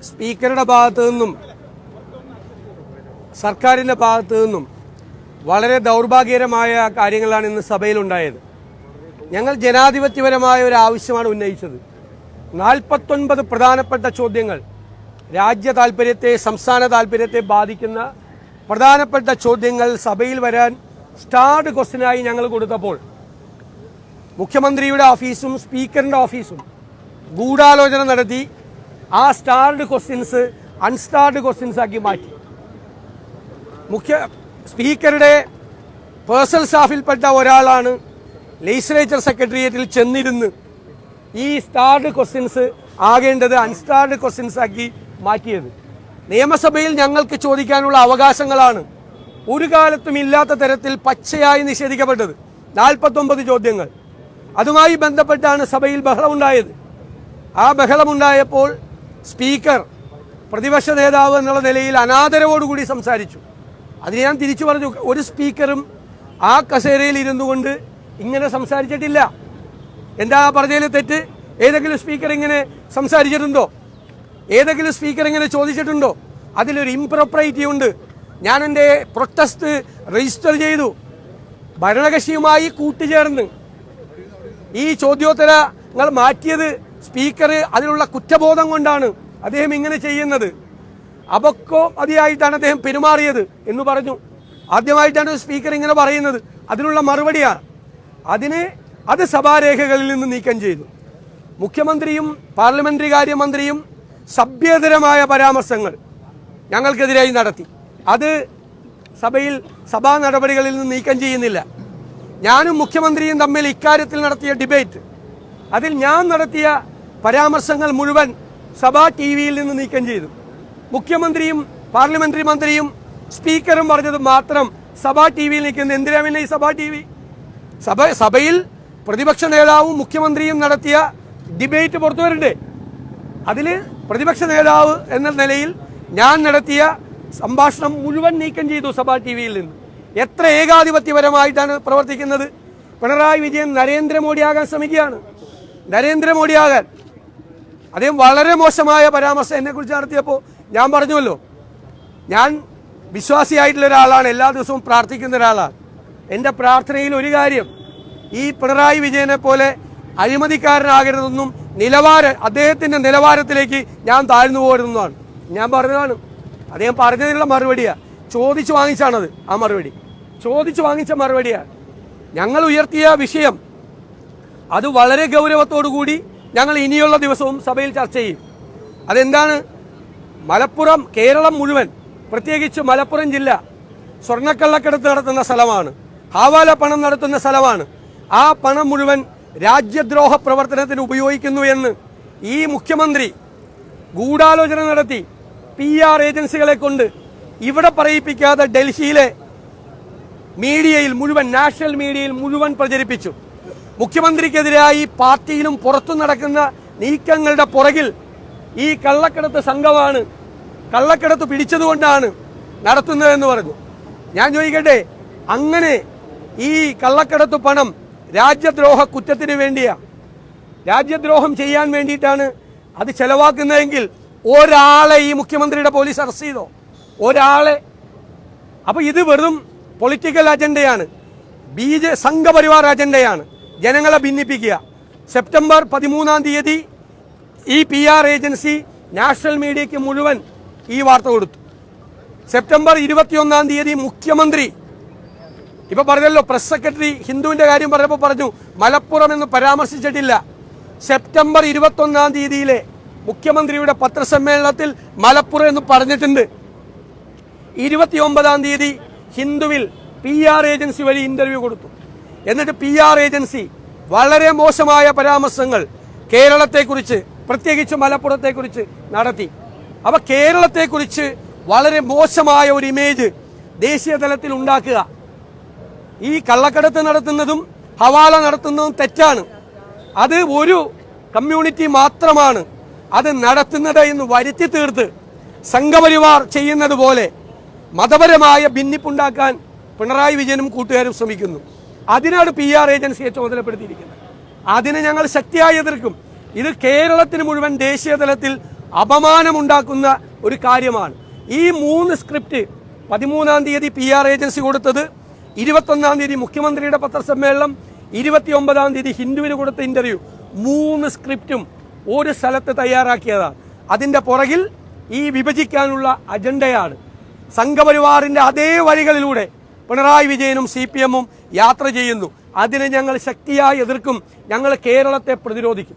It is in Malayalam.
സ്പീക്കറുടെ ഭാഗത്തു നിന്നും സർക്കാരിൻ്റെ ഭാഗത്തു നിന്നും വളരെ ദൗർഭാഗ്യകരമായ കാര്യങ്ങളാണ് ഇന്ന് സഭയിലുണ്ടായത്. ഞങ്ങൾ ജനാധിപത്യപരമായ ഒരു ആവശ്യമാണ് ഉന്നയിച്ചത്. 49 പ്രധാനപ്പെട്ട ചോദ്യങ്ങൾ, രാജ്യ താൽപര്യത്തെ, സംസ്ഥാന താൽപര്യത്തെ ബാധിക്കുന്ന പ്രധാനപ്പെട്ട ചോദ്യങ്ങൾ സഭയിൽ വരാൻ സ്റ്റാർഡ് ക്വസ്റ്റ്യനായി ഞങ്ങൾ കൊടുത്തപ്പോൾ മുഖ്യമന്ത്രിയുടെ ഓഫീസും സ്പീക്കറിൻ്റെ ഓഫീസും ഗൂഢാലോചന നടത്തി ആ സ്റ്റാർഡ് ക്വസ്റ്റ്യൻസ് അൺസ്റ്റാർഡ് ക്വസ്റ്റ്യൻസ് ആക്കി മാറ്റി. സ്പീക്കറുടെ പേഴ്സണൽ സ്റ്റാഫിൽപ്പെട്ട ഒരാളാണ് ലെജിസ്ലേച്ചർ സെക്രട്ടേറിയറ്റിൽ ചെന്നിരുന്ന് ഈ സ്റ്റാർഡ് ക്വസ്റ്റ്യൻസ് ആകേണ്ടത് അൺസ്റ്റാർഡ് ക്വസ്റ്റ്യൻസ് ആക്കി മാറ്റിയത്. നിയമസഭയിൽ ഞങ്ങൾക്ക് ചോദിക്കാനുള്ള അവകാശങ്ങളാണ് ഒരു കാലത്തും ഇല്ലാത്ത തരത്തിൽ പച്ചയായി നിഷേധിക്കപ്പെട്ടത്. 49 ചോദ്യങ്ങൾ. അതുമായി ബന്ധപ്പെട്ടാണ് സഭയിൽ ബഹളമുണ്ടായത്. ആ ബഹളമുണ്ടായപ്പോൾ സ്പീക്കർ പ്രതിപക്ഷ നേതാവ് എന്നുള്ള നിലയിൽ അനാദരവോടുകൂടി സംസാരിച്ചു. അതിന് ഞാൻ തിരിച്ചു പറഞ്ഞു, ഒരു സ്പീക്കറും ആ കസേരയിൽ ഇരുന്നു കൊണ്ട് ഇങ്ങനെ സംസാരിച്ചിട്ടില്ല. എന്താ പറഞ്ഞതിൽ തെറ്റ്? ഏതെങ്കിലും സ്പീക്കർ ഇങ്ങനെ സംസാരിച്ചിട്ടുണ്ടോ? ഏതെങ്കിലും സ്പീക്കർ ഇങ്ങനെ ചോദിച്ചിട്ടുണ്ടോ? അതിലൊരു ഇംപ്രോപ്രൈറ്റി ഉണ്ട്. ഞാൻ എൻ്റെ പ്രൊട്ടസ്റ്റ് രജിസ്റ്റർ ചെയ്തു. ഭരണകക്ഷിയുമായി കൂട്ടുചേർന്ന് ഈ ചോദ്യോത്തരങ്ങൾ മാറ്റിയത് സ്പീക്കർ അതിലുള്ള കുറ്റബോധം കൊണ്ടാണ് അദ്ദേഹം ഇങ്ങനെ ചെയ്യുന്നത്. അബക്കോ മതിയായിട്ടാണ് അദ്ദേഹം പെരുമാറിയത് എന്ന് പറഞ്ഞു. ആദ്യമായിട്ടാണ് സ്പീക്കർ ഇങ്ങനെ പറയുന്നത്. അതിനുള്ള മറുപടിയാണ്. അത് സഭാരേഖകളിൽ നിന്ന് നീക്കം ചെയ്തു. മുഖ്യമന്ത്രിയും പാർലമെന്ററി കാര്യമന്ത്രിയും സഭ്യതരമായ പരാമർശങ്ങൾ ഞങ്ങൾക്കെതിരായി നടത്തി. അത് സഭാ നടപടികളിൽ നിന്ന് നീക്കം ചെയ്യുന്നില്ല. ഞാനും മുഖ്യമന്ത്രിയും തമ്മിൽ ഇക്കാര്യത്തിൽ നടത്തിയ ഡിബേറ്റ്, അതിൽ ഞാൻ നടത്തിയ പരാമർശങ്ങൾ മുഴുവൻ സഭാ ടിവിയിൽ നിന്ന് നീക്കം ചെയ്തു. മുഖ്യമന്ത്രിയും പാർലമെന്ററി മന്ത്രിയും സ്പീക്കറും പറഞ്ഞത് മാത്രം സഭാ ടിവിയിൽ നിൽക്കുന്നത്. എന്തിനാ പിന്നെ ഈ സഭാ ടി വി? സഭയിൽ പ്രതിപക്ഷ നേതാവും മുഖ്യമന്ത്രിയും നടത്തിയ ഡിബേറ്റ് പുറത്തു വരണ്ടേ? അതിൽ പ്രതിപക്ഷ നേതാവ് എന്ന നിലയിൽ ഞാൻ നടത്തിയ സംഭാഷണം മുഴുവൻ നീക്കം ചെയ്തു സഭാ ടി വിയിൽ നിന്ന്. എത്ര ഏകാധിപത്യപരമായിട്ടാണ് പ്രവർത്തിക്കുന്നത്! പിണറായി വിജയൻ നരേന്ദ്രമോദിയാകാൻ ശ്രമിക്കുകയാണ്. നരേന്ദ്രമോദിയാകാൻ അദ്ദേഹം വളരെ മോശമായ പരാമർശം എന്നെക്കുറിച്ച് നടത്തിയപ്പോൾ ഞാൻ പറഞ്ഞുവല്ലോ, ഞാൻ വിശ്വാസിയായിട്ടുള്ള ഒരാളാണ്, എല്ലാ ദിവസവും പ്രാർത്ഥിക്കുന്ന ഒരാളാണ്. എൻ്റെ പ്രാർത്ഥനയിൽ ഒരു കാര്യം, ഈ പിണറായി വിജയനെ പോലെ അഴിമതിക്കാരനാകരുതെന്നും അദ്ദേഹത്തിൻ്റെ നിലവാരത്തിലേക്ക് ഞാൻ താഴ്ന്നു പോരുന്നതാണ് ഞാൻ പറഞ്ഞതാണ്. അദ്ദേഹം പറഞ്ഞതിനുള്ള മറുപടിയാണ്. ചോദിച്ചു വാങ്ങിച്ചാണത്. ആ മറുപടി ചോദിച്ചു വാങ്ങിച്ച മറുപടിയാണ്. ഞങ്ങൾ ഉയർത്തിയ വിഷയം അത് വളരെ ഗൗരവത്തോടു കൂടി ഞങ്ങൾ ഇനിയുള്ള ദിവസവും സഭയിൽ ചർച്ച ചെയ്യും. അതെന്താണ്? മലപ്പുറം, കേരളം മുഴുവൻ, പ്രത്യേകിച്ച് മലപ്പുറം ജില്ല സ്വർണ്ണക്കള്ളക്കടത്ത് നടത്തുന്ന സ്ഥലമാണ്. ഹവാല പണം നടത്തുന്ന സ്ഥലമാണ്. ആ പണം മുഴുവൻ രാജ്യദ്രോഹ പ്രവർത്തനത്തിന് ഉപയോഗിക്കുന്നു എന്ന് ഈ മുഖ്യമന്ത്രി ഗൂഢാലോചന നടത്തി PR ഏജൻസികളെ കൊണ്ട് ഇവിടെ പറയിപ്പിക്കാതെ ഡൽഹിയിലെ മീഡിയയിൽ മുഴുവൻ, നാഷണൽ മീഡിയയിൽ മുഴുവൻ പ്രചരിപ്പിച്ചു. മുഖ്യമന്ത്രിക്കെതിരായി പാർട്ടിയിലും പുറത്തു നടക്കുന്ന നീക്കങ്ങളുടെ പുറകിൽ ഈ കള്ളക്കടത്ത് സംഘമാണ്, കള്ളക്കടത്ത് പിടിച്ചതുകൊണ്ടാണ് നടത്തുന്നതെന്ന് പറഞ്ഞു. ഞാൻ ചോദിക്കട്ടെ, അങ്ങനെ ഈ കള്ളക്കടത്ത് പണം രാജ്യദ്രോഹ കുറ്റത്തിന് വേണ്ടിയാണ്, രാജ്യദ്രോഹം ചെയ്യാൻ വേണ്ടിയിട്ടാണ് അത് ചെലവാക്കുന്നതെങ്കിൽ ഒരാളെ ഈ മുഖ്യമന്ത്രിയുടെ പോലീസ് അറസ്റ്റ് ചെയ്തോ? ഒരാളെ? അപ്പൊ ഇത് വെറും പൊളിറ്റിക്കൽ അജണ്ടയാണ്, സംഘപരിവാർ അജണ്ടയാണ്, ജനങ്ങളെ ഭിന്നിപ്പിക്കുക. സെപ്റ്റംബർ 13-ാം തീയതി ഈ PR ഏജൻസി നാഷണൽ മീഡിയയ്ക്ക് മുഴുവൻ ഈ വാർത്ത കൊടുത്തു. സെപ്റ്റംബർ 21-ാം തീയതി മുഖ്യമന്ത്രി, ഇപ്പൊ പറഞ്ഞല്ലോ, പ്രസ് സെക്രട്ടറി ഹിന്ദുവിന്റെ കാര്യം പറഞ്ഞപ്പോൾ പറഞ്ഞു മലപ്പുറം എന്ന് പരാമർശിച്ചിട്ടില്ല. സെപ്റ്റംബർ 21-ാം തീയതിയിലെ മുഖ്യമന്ത്രിയുടെ പത്രസമ്മേളനത്തിൽ മലപ്പുറം എന്ന് പറഞ്ഞിട്ടുണ്ട്. 29-ാം തീയതി ഹിന്ദുവിൽ PR ഏജൻസി വഴി ഇന്റർവ്യൂ കൊടുത്തു. എന്നിട്ട് PR ഏജൻസി വളരെ മോശമായ പരാമർശങ്ങൾ കേരളത്തെക്കുറിച്ച്, പ്രത്യേകിച്ച് മലപ്പുറത്തെക്കുറിച്ച് നടത്തി. അപ്പൊ കേരളത്തെക്കുറിച്ച് വളരെ മോശമായ ഒരു ഇമേജ് ദേശീയ തലത്തിൽ ഉണ്ടാക്കുക. ഈ കള്ളക്കടത്ത് നടത്തുന്നതും ഹവാല നടത്തുന്നതും തെറ്റാണ്. അത് ഒരു കമ്മ്യൂണിറ്റി മാത്രമാണ് അത് നടത്തുന്നത് എന്ന് വരുത്തി തീർത്ത് സംഘപരിവാർ ചെയ്യുന്നത് പോലെ മതപരമായ ഭിന്നിപ്പുണ്ടാക്കാൻ പിണറായി വിജയനും കൂട്ടുകാരും ശ്രമിക്കുന്നു. അതിനാണ് PR ഏജൻസിയെ ചുമതലപ്പെടുത്തിയിരിക്കുന്നത്. അതിനെ ഞങ്ങൾ ശക്തിയായി എതിർക്കും. ഇത് കേരളത്തിന് മുഴുവൻ ദേശീയ തലത്തിൽ അപമാനമുണ്ടാക്കുന്ന ഒരു കാര്യമാണ്. ഈ 3 സ്ക്രിപ്റ്റ് 13-ാം തീയതി PR ഏജൻസി കൊടുത്തത്, 21-ാം തീയതി മുഖ്യമന്ത്രിയുടെ പത്രസമ്മേളനം, 29-ാം തീയതി ഹിന്ദുവിന് കൊടുത്ത ഇന്റർവ്യൂ, 3 സ്ക്രിപ്റ്റും ഒരു സ്ഥലത്ത് തയ്യാറാക്കിയതാണ്. അതിന്റെ പുറകിൽ ഈ വിഭജിക്കാനുള്ള അജണ്ടയാണ്. സംഘപരിവാറിന്റെ അതേ വഴികളിലൂടെ പിണറായി വിജയനും CPM-ഉം യാത്ര ചെയ്യുന്നു. അതിനെ ഞങ്ങൾ ശക്തിയായി എതിർക്കും. ഞങ്ങൾ കേരളത്തെ പ്രതിരോധിക്കും.